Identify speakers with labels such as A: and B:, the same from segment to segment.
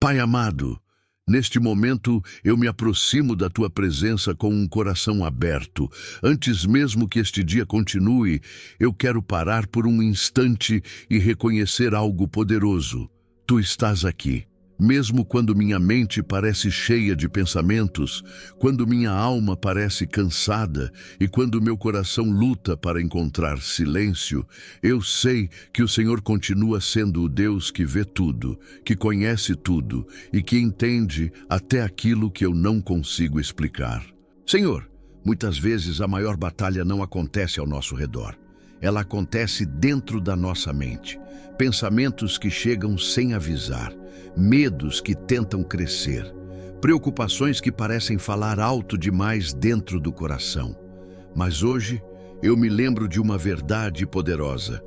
A: Pai amado, neste momento eu me aproximo da Tua presença com um coração aberto. Antes mesmo que este dia continue, eu quero parar por um instante e reconhecer algo poderoso. Tu estás aqui. Mesmo quando minha mente parece cheia de pensamentos, quando minha alma parece cansada e quando meu coração luta para encontrar silêncio, eu sei que o Senhor continua sendo o Deus que vê tudo, que conhece tudo e que entende até aquilo que eu não consigo explicar. Senhor, muitas vezes a maior batalha não acontece ao nosso redor. Ela acontece dentro da nossa mente. Pensamentos que chegam sem avisar, medos que tentam crescer, preocupações que parecem falar alto demais dentro do coração. Mas hoje eu me lembro de uma verdade poderosa.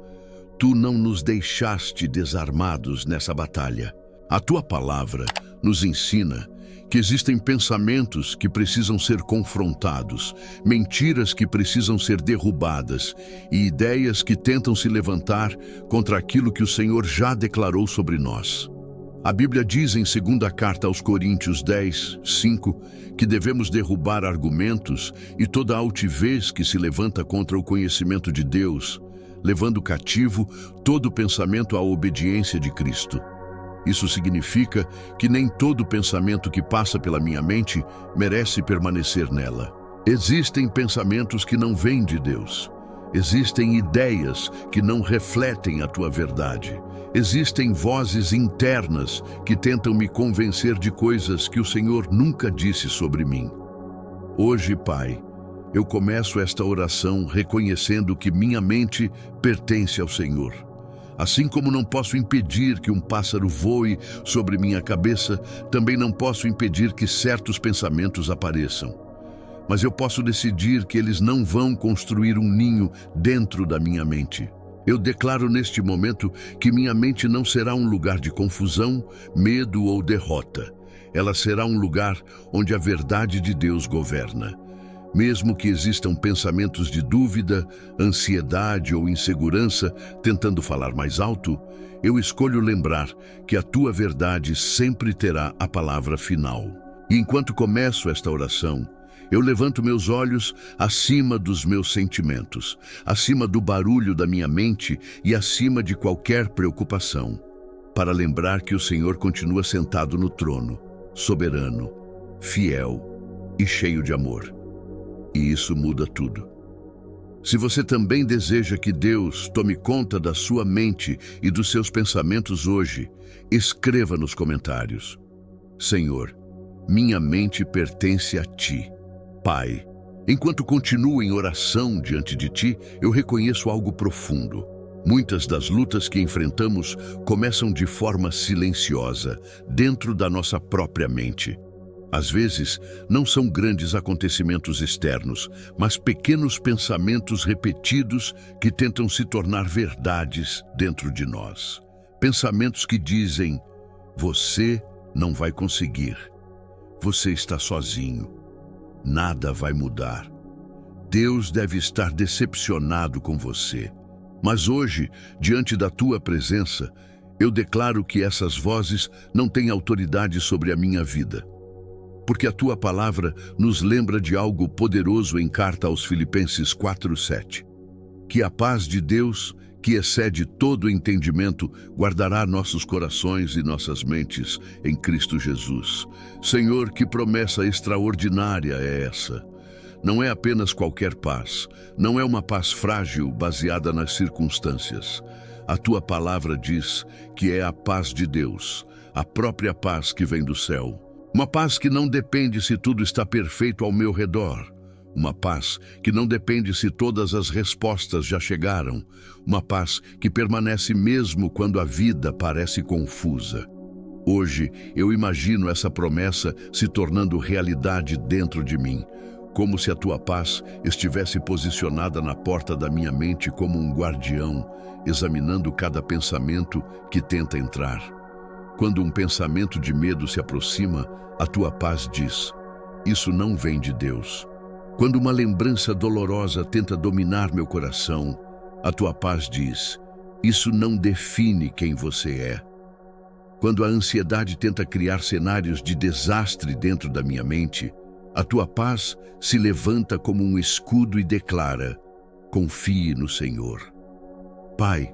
A: Tu não nos deixaste desarmados nessa batalha. A Tua palavra nos ensina que existem pensamentos que precisam ser confrontados, mentiras que precisam ser derrubadas e ideias que tentam se levantar contra aquilo que o Senhor já declarou sobre nós. A Bíblia diz em 2ª carta aos Coríntios 10:5 que devemos derrubar argumentos e toda altivez que se levanta contra o conhecimento de Deus, levando cativo todo pensamento à obediência de Cristo. Isso significa que nem todo pensamento que passa pela minha mente merece permanecer nela. Existem pensamentos que não vêm de Deus. Existem ideias que não refletem a Tua verdade. Existem vozes internas que tentam me convencer de coisas que o Senhor nunca disse sobre mim. Hoje, Pai, eu começo esta oração reconhecendo que minha mente pertence ao Senhor. Assim como não posso impedir que um pássaro voe sobre minha cabeça, também não posso impedir que certos pensamentos apareçam. Mas eu posso decidir que eles não vão construir um ninho dentro da minha mente. Eu declaro neste momento que minha mente não será um lugar de confusão, medo ou derrota. Ela será um lugar onde a verdade de Deus governa. Mesmo que existam pensamentos de dúvida, ansiedade ou insegurança tentando falar mais alto, eu escolho lembrar que a Tua verdade sempre terá a palavra final. E enquanto começo esta oração, eu levanto meus olhos acima dos meus sentimentos, acima do barulho da minha mente e acima de qualquer preocupação, para lembrar que o Senhor continua sentado no trono, soberano, fiel e cheio de amor. E isso muda tudo. Se você também deseja que Deus tome conta da sua mente e dos seus pensamentos hoje, escreva nos comentários: Senhor, minha mente pertence a Ti. Pai, enquanto continuo em oração diante de Ti, eu reconheço algo profundo. Muitas das lutas que enfrentamos começam de forma silenciosa, dentro da nossa própria mente. Às vezes, não são grandes acontecimentos externos, mas pequenos pensamentos repetidos que tentam se tornar verdades dentro de nós. Pensamentos que dizem: você não vai conseguir. Você está sozinho. Nada vai mudar. Deus deve estar decepcionado com você. Mas hoje, diante da Tua presença, eu declaro que essas vozes não têm autoridade sobre a minha vida. Porque a Tua palavra nos lembra de algo poderoso em carta aos Filipenses 4:7. Que a paz de Deus, que excede todo entendimento, guardará nossos corações e nossas mentes em Cristo Jesus. Senhor, que promessa extraordinária é essa! Não é apenas qualquer paz, não é uma paz frágil baseada nas circunstâncias. A Tua palavra diz que é a paz de Deus, a própria paz que vem do céu. Uma paz que não depende se tudo está perfeito ao meu redor. Uma paz que não depende se todas as respostas já chegaram. Uma paz que permanece mesmo quando a vida parece confusa. Hoje, eu imagino essa promessa se tornando realidade dentro de mim, como se a Tua paz estivesse posicionada na porta da minha mente como um guardião, examinando cada pensamento que tenta entrar. Quando um pensamento de medo se aproxima, a Tua paz diz: isso não vem de Deus. Quando uma lembrança dolorosa tenta dominar meu coração, a Tua paz diz: isso não define quem você é. Quando a ansiedade tenta criar cenários de desastre dentro da minha mente, a tua paz se levanta como um escudo e declara: confie no Senhor. Pai,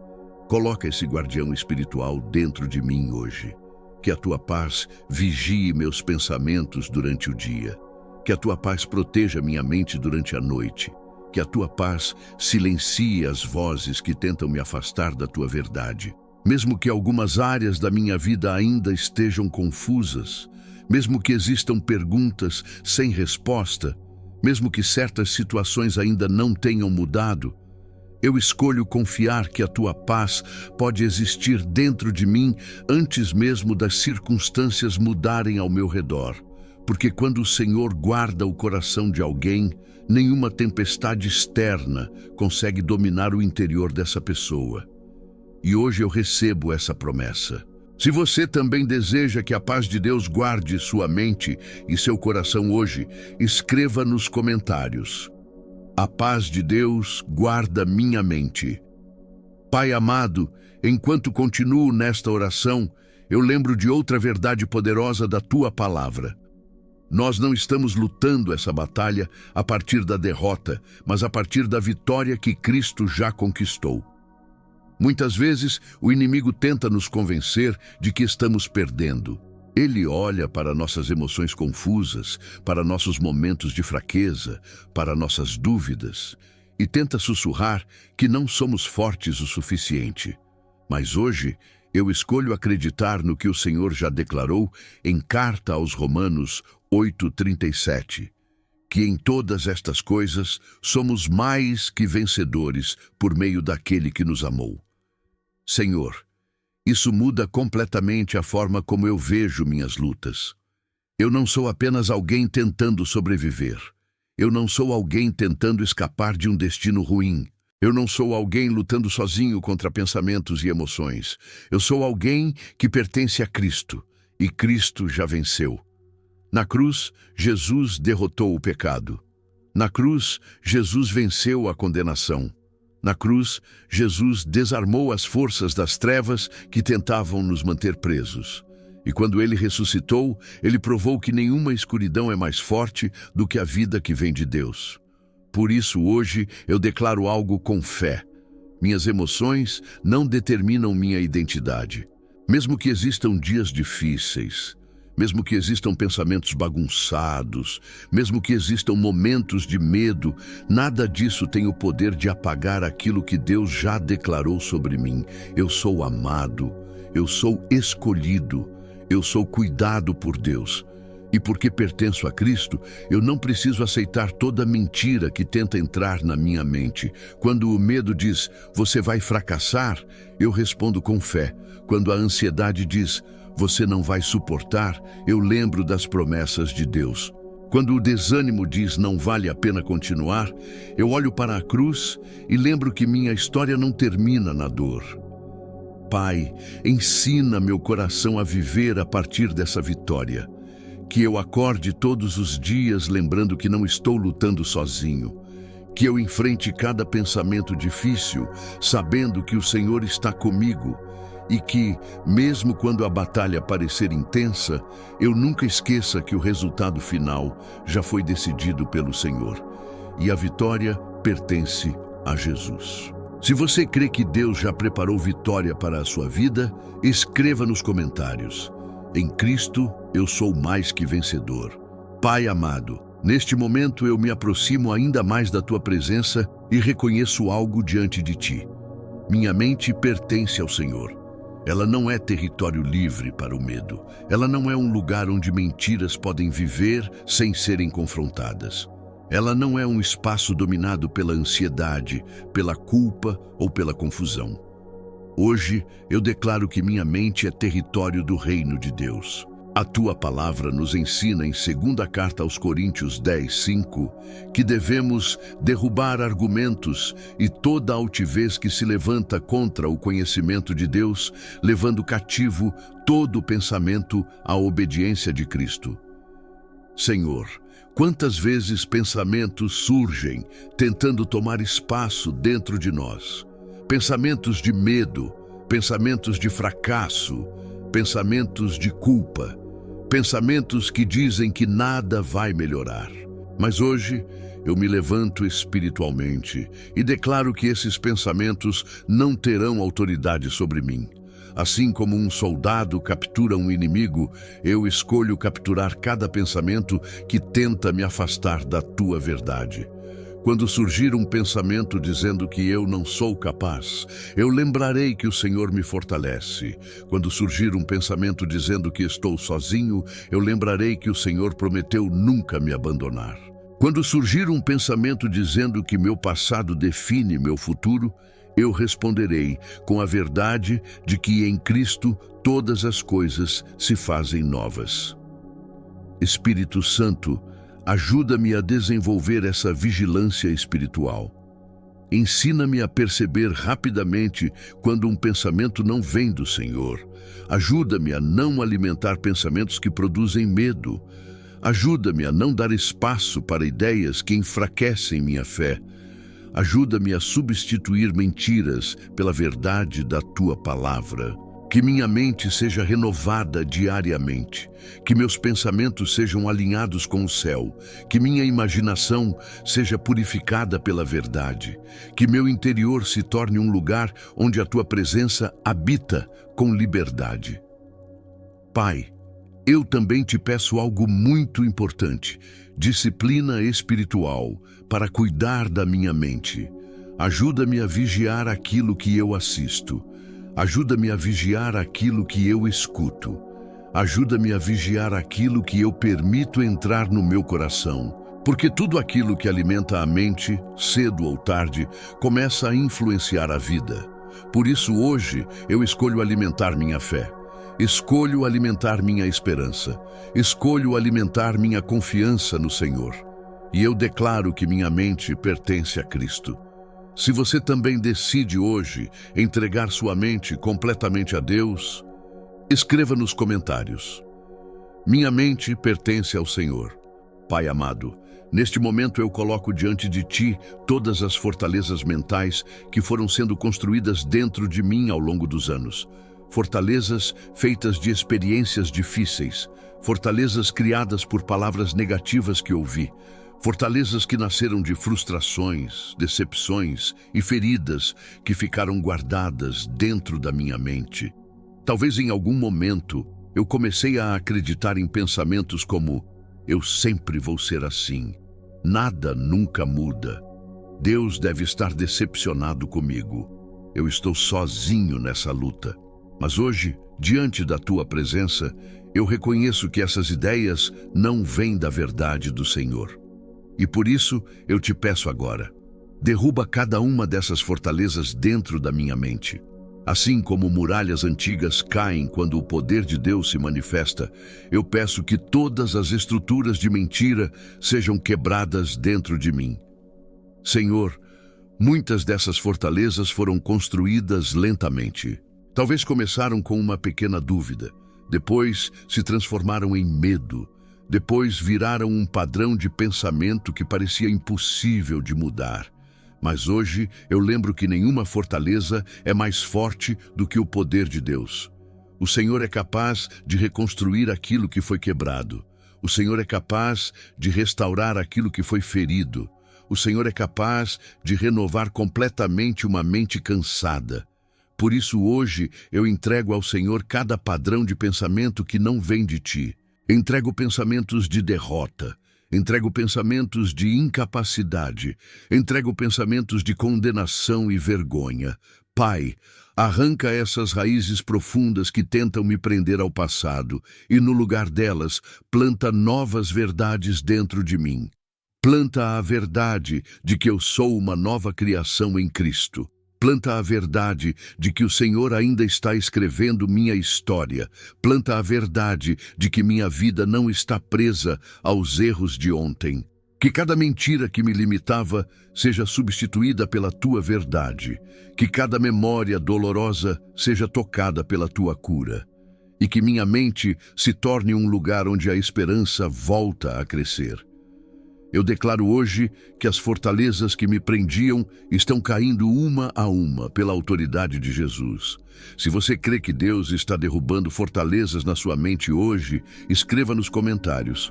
A: coloca esse guardião espiritual dentro de mim hoje. Que a tua paz vigie meus pensamentos durante o dia. Que a tua paz proteja minha mente durante a noite. Que a tua paz silencie as vozes que tentam me afastar da tua verdade. Mesmo que algumas áreas da minha vida ainda estejam confusas, mesmo que existam perguntas sem resposta, mesmo que certas situações ainda não tenham mudado, eu escolho confiar que a tua paz pode existir dentro de mim antes mesmo das circunstâncias mudarem ao meu redor. Porque quando o Senhor guarda o coração de alguém, nenhuma tempestade externa consegue dominar o interior dessa pessoa. E hoje eu recebo essa promessa. Se você também deseja que a paz de Deus guarde sua mente e seu coração hoje, escreva nos comentários: a paz de Deus guarda minha mente. Pai amado, enquanto continuo nesta oração, eu lembro de outra verdade poderosa da tua palavra. Nós não estamos lutando essa batalha a partir da derrota, mas a partir da vitória que Cristo já conquistou. Muitas vezes, o inimigo tenta nos convencer de que estamos perdendo. Ele olha para nossas emoções confusas, para nossos momentos de fraqueza, para nossas dúvidas, e tenta sussurrar que não somos fortes o suficiente. Mas hoje, eu escolho acreditar no que o Senhor já declarou em carta aos Romanos 8:37, que em todas estas coisas somos mais que vencedores por meio daquele que nos amou. Senhor, isso muda completamente a forma como eu vejo minhas lutas. Eu não sou apenas alguém tentando sobreviver. Eu não sou alguém tentando escapar de um destino ruim. Eu não sou alguém lutando sozinho contra pensamentos e emoções. Eu sou alguém que pertence a Cristo, e Cristo já venceu. Na cruz, Jesus derrotou o pecado. Na cruz, Jesus venceu a condenação. Na cruz, Jesus desarmou as forças das trevas que tentavam nos manter presos. E quando ele ressuscitou, ele provou que nenhuma escuridão é mais forte do que a vida que vem de Deus. Por isso, hoje, eu declaro algo com fé. Minhas emoções não determinam minha identidade. Mesmo que existam dias difíceis, mesmo que existam pensamentos bagunçados, mesmo que existam momentos de medo, nada disso tem o poder de apagar aquilo que Deus já declarou sobre mim. Eu sou amado, eu sou escolhido, eu sou cuidado por Deus. E porque pertenço a Cristo, eu não preciso aceitar toda mentira que tenta entrar na minha mente. Quando o medo diz, você vai fracassar, eu respondo com fé. Quando a ansiedade diz, você não vai suportar, eu lembro das promessas de Deus. Quando o desânimo diz não vale a pena continuar, eu olho para a cruz e lembro que minha história não termina na dor. Pai, ensina meu coração a viver a partir dessa vitória. Que eu acorde todos os dias lembrando que não estou lutando sozinho. Que eu enfrente cada pensamento difícil, sabendo que o Senhor está comigo. E que, mesmo quando a batalha parecer intensa, eu nunca esqueça que o resultado final já foi decidido pelo Senhor. E a vitória pertence a Jesus. Se você crê que Deus já preparou vitória para a sua vida, escreva nos comentários: em Cristo eu sou mais que vencedor. Pai amado, neste momento eu me aproximo ainda mais da tua presença e reconheço algo diante de ti. Minha mente pertence ao Senhor. Ela não é território livre para o medo. Ela não é um lugar onde mentiras podem viver sem serem confrontadas. Ela não é um espaço dominado pela ansiedade, pela culpa ou pela confusão. Hoje, eu declaro que minha mente é território do reino de Deus. A tua palavra nos ensina em 2ª carta aos Coríntios 10:5 que devemos derrubar argumentos e toda altivez que se levanta contra o conhecimento de Deus, levando cativo todo o pensamento à obediência de Cristo. Senhor, quantas vezes pensamentos surgem tentando tomar espaço dentro de nós? Pensamentos de medo, pensamentos de fracasso, pensamentos de culpa, pensamentos que dizem que nada vai melhorar. Mas hoje eu me levanto espiritualmente e declaro que esses pensamentos não terão autoridade sobre mim. Assim como um soldado captura um inimigo, eu escolho capturar cada pensamento que tenta me afastar da tua verdade. Quando surgir um pensamento dizendo que eu não sou capaz, eu lembrarei que o Senhor me fortalece. Quando surgir um pensamento dizendo que estou sozinho, eu lembrarei que o Senhor prometeu nunca me abandonar. Quando surgir um pensamento dizendo que meu passado define meu futuro, eu responderei com a verdade de que em Cristo todas as coisas se fazem novas. Espírito Santo, ajuda-me a desenvolver essa vigilância espiritual. Ensina-me a perceber rapidamente quando um pensamento não vem do Senhor. Ajuda-me a não alimentar pensamentos que produzem medo. Ajuda-me a não dar espaço para ideias que enfraquecem minha fé. Ajuda-me a substituir mentiras pela verdade da tua palavra. Que minha mente seja renovada diariamente, que meus pensamentos sejam alinhados com o céu, que minha imaginação seja purificada pela verdade, que meu interior se torne um lugar onde a tua presença habita com liberdade. Pai, eu também te peço algo muito importante, disciplina espiritual para cuidar da minha mente. Ajuda-me a vigiar aquilo que eu assisto. Ajuda-me a vigiar aquilo que eu escuto. Ajuda-me a vigiar aquilo que eu permito entrar no meu coração. Porque tudo aquilo que alimenta a mente, cedo ou tarde, começa a influenciar a vida. Por isso hoje eu escolho alimentar minha fé. Escolho alimentar minha esperança. Escolho alimentar minha confiança no Senhor. E eu declaro que minha mente pertence a Cristo. Se você também decide hoje entregar sua mente completamente a Deus, escreva nos comentários: minha mente pertence ao Senhor. Pai amado, neste momento eu coloco diante de Ti todas as fortalezas mentais que foram sendo construídas dentro de mim ao longo dos anos. Fortalezas feitas de experiências difíceis, fortalezas criadas por palavras negativas que ouvi, fortalezas que nasceram de frustrações, decepções e feridas que ficaram guardadas dentro da minha mente. Talvez em algum momento eu comecei a acreditar em pensamentos como: eu sempre vou ser assim, nada nunca muda, Deus deve estar decepcionado comigo, eu estou sozinho nessa luta. Mas hoje, diante da tua presença, eu reconheço que essas ideias não vêm da verdade do Senhor. E por isso eu te peço agora, derruba cada uma dessas fortalezas dentro da minha mente. Assim como muralhas antigas caem quando o poder de Deus se manifesta, eu peço que todas as estruturas de mentira sejam quebradas dentro de mim. Senhor, muitas dessas fortalezas foram construídas lentamente. Talvez começaram com uma pequena dúvida, depois se transformaram em medo, depois viraram um padrão de pensamento que parecia impossível de mudar. Mas hoje eu lembro que nenhuma fortaleza é mais forte do que o poder de Deus. O Senhor é capaz de reconstruir aquilo que foi quebrado. O Senhor é capaz de restaurar aquilo que foi ferido. O Senhor é capaz de renovar completamente uma mente cansada. Por isso hoje eu entrego ao Senhor cada padrão de pensamento que não vem de Ti. Entrego pensamentos de derrota, entrego pensamentos de incapacidade, entrego pensamentos de condenação e vergonha. Pai, arranca essas raízes profundas que tentam me prender ao passado e, no lugar delas, planta novas verdades dentro de mim. Planta a verdade de que eu sou uma nova criação em Cristo. Planta a verdade de que o Senhor ainda está escrevendo minha história. Planta a verdade de que minha vida não está presa aos erros de ontem. Que cada mentira que me limitava seja substituída pela Tua verdade. Que cada memória dolorosa seja tocada pela Tua cura. E que minha mente se torne um lugar onde a esperança volta a crescer. Eu declaro hoje que as fortalezas que me prendiam estão caindo uma a uma pela autoridade de Jesus. Se você crê que Deus está derrubando fortalezas na sua mente hoje, escreva nos comentários.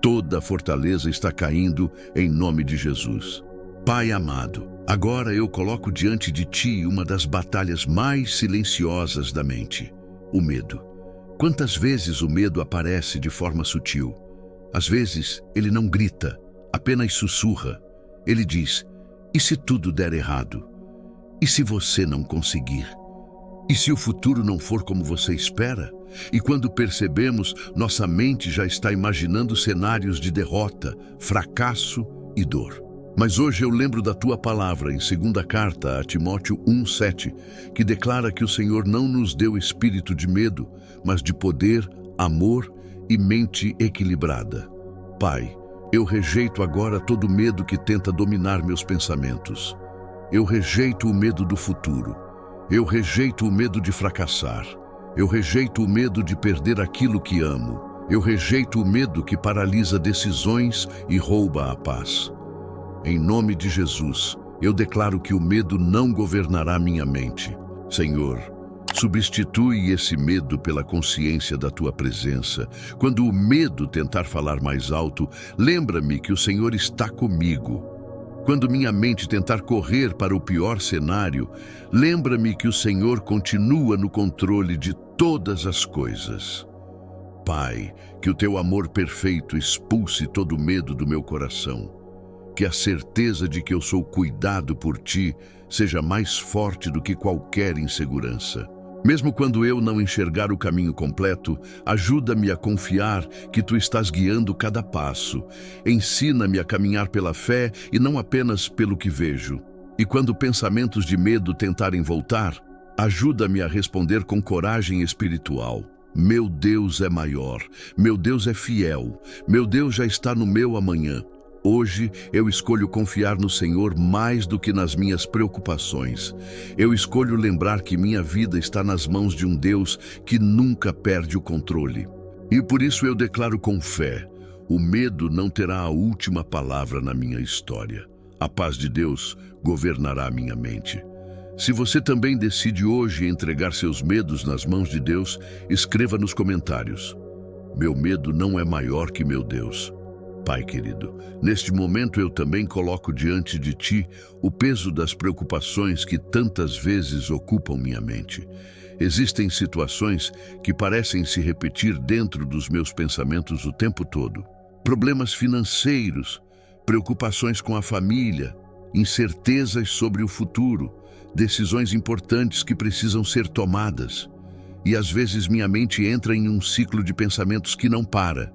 A: Toda fortaleza está caindo em nome de Jesus. Pai amado, agora eu coloco diante de Ti uma das batalhas mais silenciosas da mente: o medo. Quantas vezes o medo aparece de forma sutil? Às vezes ele não grita, apenas sussurra. Ele diz: e se tudo der errado? E se você não conseguir? E se o futuro não for como você espera? E quando percebemos, nossa mente já está imaginando cenários de derrota, fracasso e dor. Mas hoje eu lembro da tua palavra em 2ª carta a Timóteo 1:7, que declara que o Senhor não nos deu espírito de medo, mas de poder, amor e mente equilibrada. Pai, eu rejeito agora todo medo que tenta dominar meus pensamentos. Eu rejeito o medo do futuro. Eu rejeito o medo de fracassar. Eu rejeito o medo de perder aquilo que amo. Eu rejeito o medo que paralisa decisões e rouba a paz. Em nome de Jesus, eu declaro que o medo não governará minha mente. Senhor, substitui esse medo pela consciência da Tua presença. Quando o medo tentar falar mais alto, lembra-me que o Senhor está comigo. Quando minha mente tentar correr para o pior cenário, lembra-me que o Senhor continua no controle de todas as coisas. Pai, que o Teu amor perfeito expulse todo medo do meu coração. Que a certeza de que eu sou cuidado por Ti seja mais forte do que qualquer insegurança. Mesmo quando eu não enxergar o caminho completo, ajuda-me a confiar que Tu estás guiando cada passo. Ensina-me a caminhar pela fé e não apenas pelo que vejo. E quando pensamentos de medo tentarem voltar, ajuda-me a responder com coragem espiritual. Meu Deus é maior, meu Deus é fiel, meu Deus já está no meu amanhã. Hoje eu escolho confiar no Senhor mais do que nas minhas preocupações. Eu escolho lembrar que minha vida está nas mãos de um Deus que nunca perde o controle. E por isso eu declaro com fé: o medo não terá a última palavra na minha história. A paz de Deus governará a minha mente. Se você também decide hoje entregar seus medos nas mãos de Deus, escreva nos comentários: meu medo não é maior que meu Deus. Pai querido, neste momento eu também coloco diante de Ti o peso das preocupações que tantas vezes ocupam minha mente. Existem situações que parecem se repetir dentro dos meus pensamentos o tempo todo. Problemas financeiros, preocupações com a família, incertezas sobre o futuro, decisões importantes que precisam ser tomadas. E às vezes minha mente entra em um ciclo de pensamentos que não para.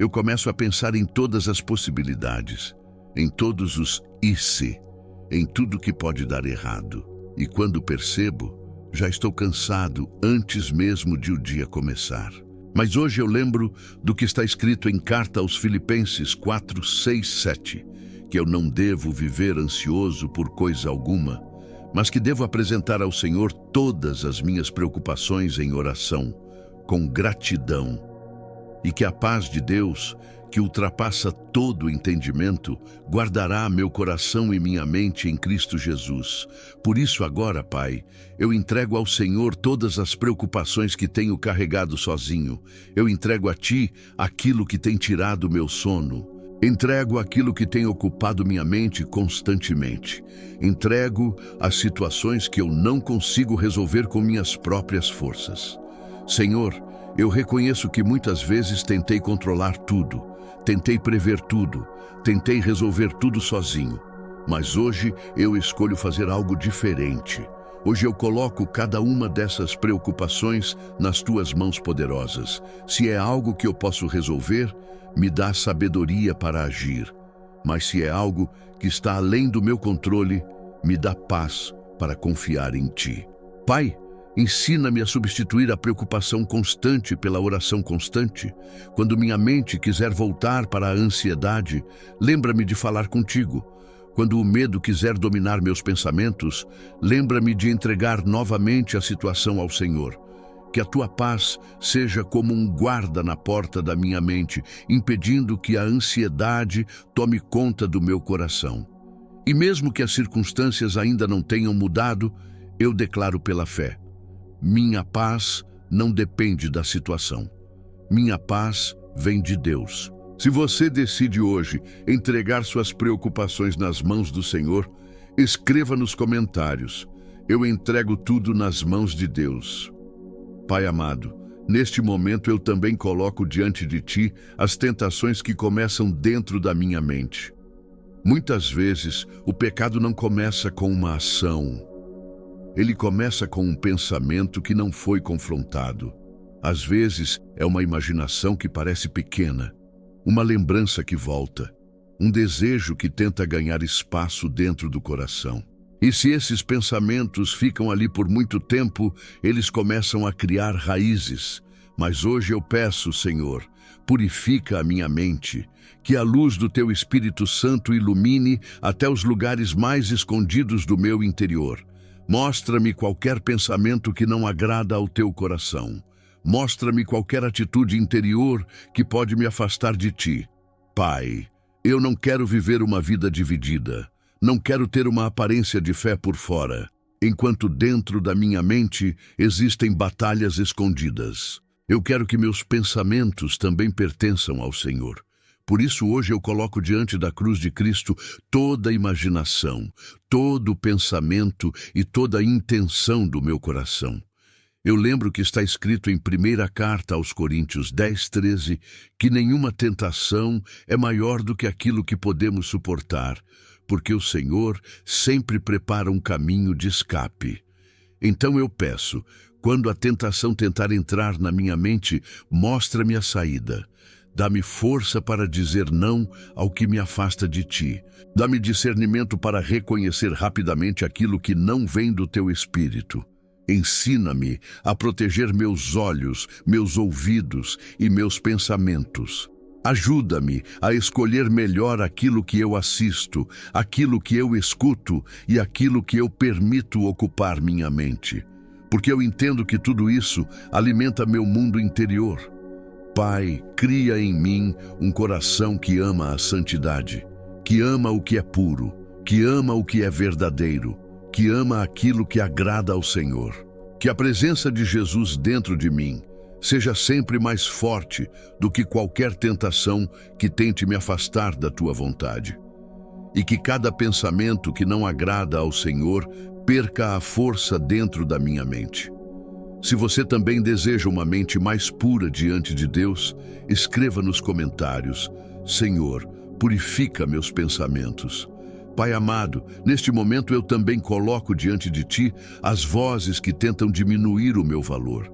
A: Eu começo a pensar em todas as possibilidades, em todos os e se, em tudo que pode dar errado. E quando percebo, já estou cansado antes mesmo de o dia começar. Mas hoje eu lembro do que está escrito em Carta aos Filipenses 4, 6, 7, que eu não devo viver ansioso por coisa alguma, mas que devo apresentar ao Senhor todas as minhas preocupações em oração, com gratidão. E que a paz de Deus, que ultrapassa todo o entendimento, guardará meu coração e minha mente em Cristo Jesus. Por isso agora, Pai, eu entrego ao Senhor todas as preocupações que tenho carregado sozinho. Eu entrego a Ti aquilo que tem tirado meu sono. Entrego aquilo que tem ocupado minha mente constantemente. Entrego as situações que eu não consigo resolver com minhas próprias forças. Senhor, eu reconheço que muitas vezes tentei controlar tudo, tentei prever tudo, tentei resolver tudo sozinho. Mas hoje eu escolho fazer algo diferente. Hoje eu coloco cada uma dessas preocupações nas Tuas mãos poderosas. Se é algo que eu posso resolver, me dá sabedoria para agir. Mas se é algo que está além do meu controle, me dá paz para confiar em Ti. Pai, ensina-me a substituir a preocupação constante pela oração constante. Quando minha mente quiser voltar para a ansiedade, lembra-me de falar contigo. Quando o medo quiser dominar meus pensamentos, lembra-me de entregar novamente a situação ao Senhor. Que a tua paz seja como um guarda na porta da minha mente, impedindo que a ansiedade tome conta do meu coração. E mesmo que as circunstâncias ainda não tenham mudado, eu declaro pela fé: minha paz não depende da situação. Minha paz vem de Deus. Se você decide hoje entregar suas preocupações nas mãos do Senhor, escreva nos comentários: eu entrego tudo nas mãos de Deus. Pai amado, neste momento eu também coloco diante de Ti as tentações que começam dentro da minha mente. Muitas vezes, o pecado não começa com uma ação. Ele começa com um pensamento que não foi confrontado. Às vezes, é uma imaginação que parece pequena, uma lembrança que volta, um desejo que tenta ganhar espaço dentro do coração. E se esses pensamentos ficam ali por muito tempo, eles começam a criar raízes. Mas hoje eu peço, Senhor, purifica a minha mente, que a luz do Teu Espírito Santo ilumine até os lugares mais escondidos do meu interior. Mostra-me qualquer pensamento que não agrada ao Teu coração. Mostra-me qualquer atitude interior que pode me afastar de Ti. Pai, eu não quero viver uma vida dividida. Não quero ter uma aparência de fé por fora, enquanto dentro da minha mente existem batalhas escondidas. Eu quero que meus pensamentos também pertençam ao Senhor. Por isso hoje eu coloco diante da cruz de Cristo toda a imaginação, todo o pensamento e toda a intenção do meu coração. Eu lembro que está escrito em 1ª Carta aos Coríntios 10:13, que nenhuma tentação é maior do que aquilo que podemos suportar, porque o Senhor sempre prepara um caminho de escape. Então eu peço, quando a tentação tentar entrar na minha mente, mostra-me a saída. Dá-me força para dizer não ao que me afasta de Ti. Dá-me discernimento para reconhecer rapidamente aquilo que não vem do Teu Espírito. Ensina-me a proteger meus olhos, meus ouvidos e meus pensamentos. Ajuda-me a escolher melhor aquilo que eu assisto, aquilo que eu escuto e aquilo que eu permito ocupar minha mente. Porque eu entendo que tudo isso alimenta meu mundo interior. Pai, cria em mim um coração que ama a santidade, que ama o que é puro, que ama o que é verdadeiro, que ama aquilo que agrada ao Senhor. Que a presença de Jesus dentro de mim seja sempre mais forte do que qualquer tentação que tente me afastar da Tua vontade. E que cada pensamento que não agrada ao Senhor perca a força dentro da minha mente. Se você também deseja uma mente mais pura diante de Deus, escreva nos comentários: Senhor, purifica meus pensamentos. Pai amado, neste momento eu também coloco diante de Ti as vozes que tentam diminuir o meu valor.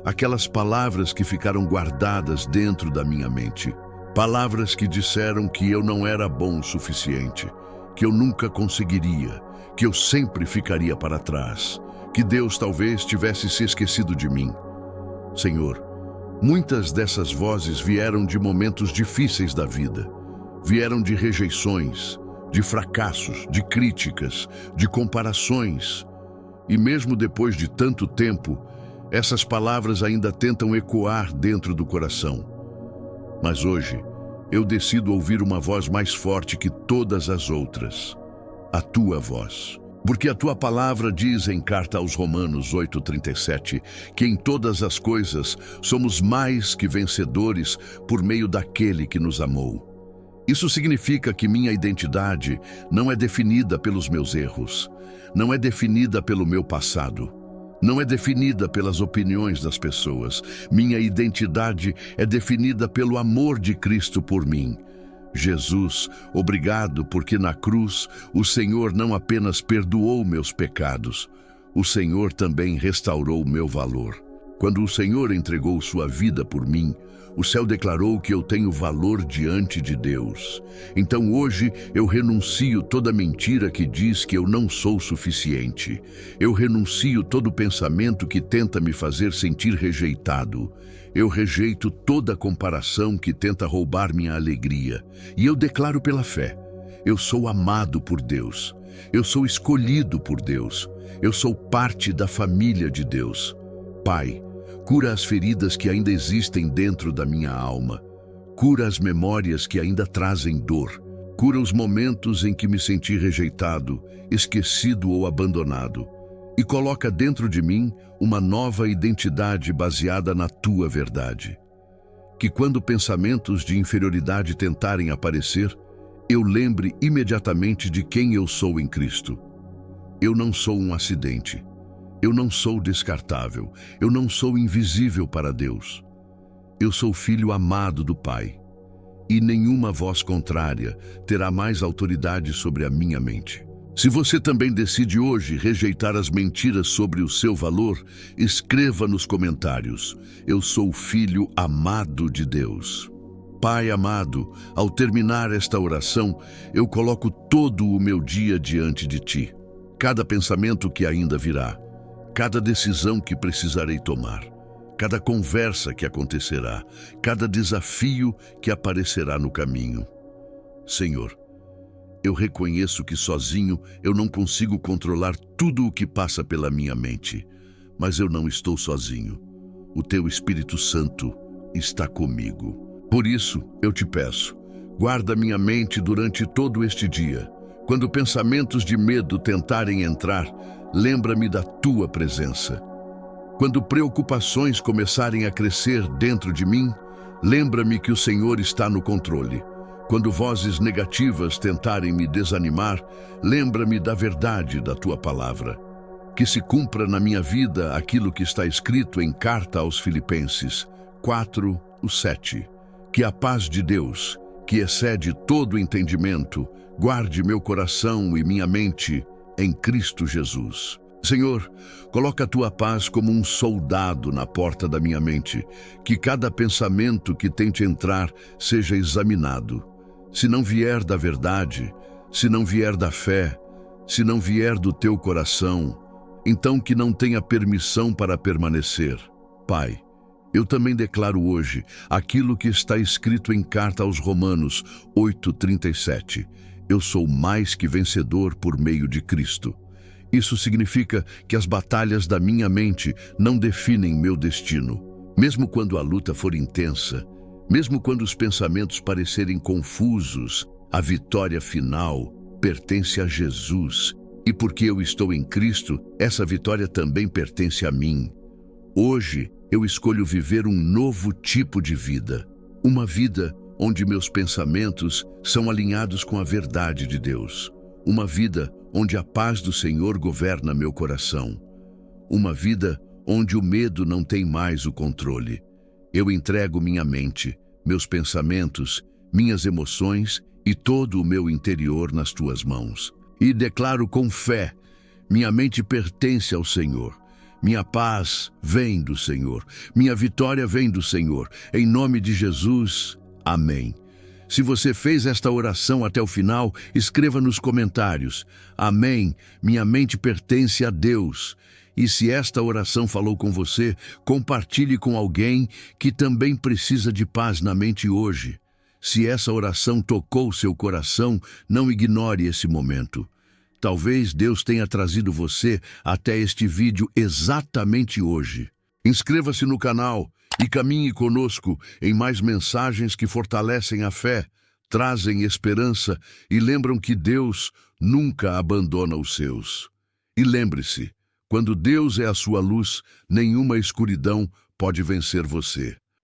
A: Aquelas palavras que ficaram guardadas dentro da minha mente. Palavras que disseram que eu não era bom o suficiente, que eu nunca conseguiria, que eu sempre ficaria para trás, que Deus talvez tivesse se esquecido de mim. Senhor, muitas dessas vozes vieram de momentos difíceis da vida. Vieram de rejeições, de fracassos, de críticas, de comparações. E mesmo depois de tanto tempo, essas palavras ainda tentam ecoar dentro do coração. Mas hoje, eu decido ouvir uma voz mais forte que todas as outras, a Tua voz. Porque a Tua palavra diz em Carta aos Romanos 8:37 que em todas as coisas somos mais que vencedores por meio daquele que nos amou. Isso significa que minha identidade não é definida pelos meus erros, não é definida pelo meu passado. Não é definida pelas opiniões das pessoas. Minha identidade é definida pelo amor de Cristo por mim. Jesus, obrigado porque na cruz o Senhor não apenas perdoou meus pecados, o Senhor também restaurou o meu valor. Quando o Senhor entregou sua vida por mim, o céu declarou que eu tenho valor diante de Deus. Então hoje eu renuncio toda mentira que diz que eu não sou suficiente. Eu renuncio todo pensamento que tenta me fazer sentir rejeitado. Eu rejeito toda comparação que tenta roubar minha alegria. E eu declaro pela fé: eu sou amado por Deus. Eu sou escolhido por Deus. Eu sou parte da família de Deus. Pai, Cura as feridas que ainda existem dentro da minha alma. Cura as memórias que ainda trazem dor. Cura os momentos em que me senti rejeitado, esquecido ou abandonado. E coloca dentro de mim uma nova identidade baseada na tua verdade. Que quando pensamentos de inferioridade tentarem aparecer, eu lembre imediatamente de quem eu sou em Cristo. Eu não sou um acidente. Eu não sou descartável. Eu não sou invisível para Deus. Eu sou filho amado do Pai. E nenhuma voz contrária terá mais autoridade sobre a minha mente. Se você também decide hoje rejeitar as mentiras sobre o seu valor, escreva nos comentários: eu sou filho amado de Deus. Pai amado, ao terminar esta oração, eu coloco todo o meu dia diante de Ti. Cada pensamento que ainda virá, cada decisão que precisarei tomar, cada conversa que acontecerá, cada desafio que aparecerá no caminho. Senhor, eu reconheço que sozinho eu não consigo controlar tudo o que passa pela minha mente, mas eu não estou sozinho. O Teu Espírito Santo está comigo. Por isso, eu te peço, guarda minha mente durante todo este dia. Quando pensamentos de medo tentarem entrar, lembra-me da Tua presença. Quando preocupações começarem a crescer dentro de mim, lembra-me que o Senhor está no controle. Quando vozes negativas tentarem me desanimar, lembra-me da verdade da Tua palavra. Que se cumpra na minha vida aquilo que está escrito em Carta aos Filipenses 4:7. Que a paz de Deus, que excede todo entendimento, guarde meu coração e minha mente em Cristo Jesus. Senhor, coloca a Tua paz como um soldado na porta da minha mente, que cada pensamento que tente entrar seja examinado. Se não vier da verdade, se não vier da fé, se não vier do Teu coração, então que não tenha permissão para permanecer. Pai, eu também declaro hoje aquilo que está escrito em Carta aos Romanos 8:37. Eu sou mais que vencedor por meio de Cristo. Isso significa que as batalhas da minha mente não definem meu destino. Mesmo quando a luta for intensa, mesmo quando os pensamentos parecerem confusos, a vitória final pertence a Jesus. E porque eu estou em Cristo, essa vitória também pertence a mim. Hoje, eu escolho viver um novo tipo de vida. Uma vida onde meus pensamentos são alinhados com a verdade de Deus. Uma vida onde a paz do Senhor governa meu coração. Uma vida onde o medo não tem mais o controle. Eu entrego minha mente, meus pensamentos, minhas emoções e todo o meu interior nas Tuas mãos. E declaro com fé: minha mente pertence ao Senhor. Minha paz vem do Senhor. Minha vitória vem do Senhor. Em nome de Jesus, amém. Se você fez esta oração até o final, escreva nos comentários: amém, minha mente pertence a Deus. E se esta oração falou com você, compartilhe com alguém que também precisa de paz na mente hoje. Se essa oração tocou seu coração, não ignore esse momento. Talvez Deus tenha trazido você até este vídeo exatamente hoje. Inscreva-se no canal e caminhe conosco em mais mensagens que fortalecem a fé, trazem esperança e lembram que Deus nunca abandona os seus. E lembre-se, quando Deus é a sua luz, nenhuma escuridão pode vencer você.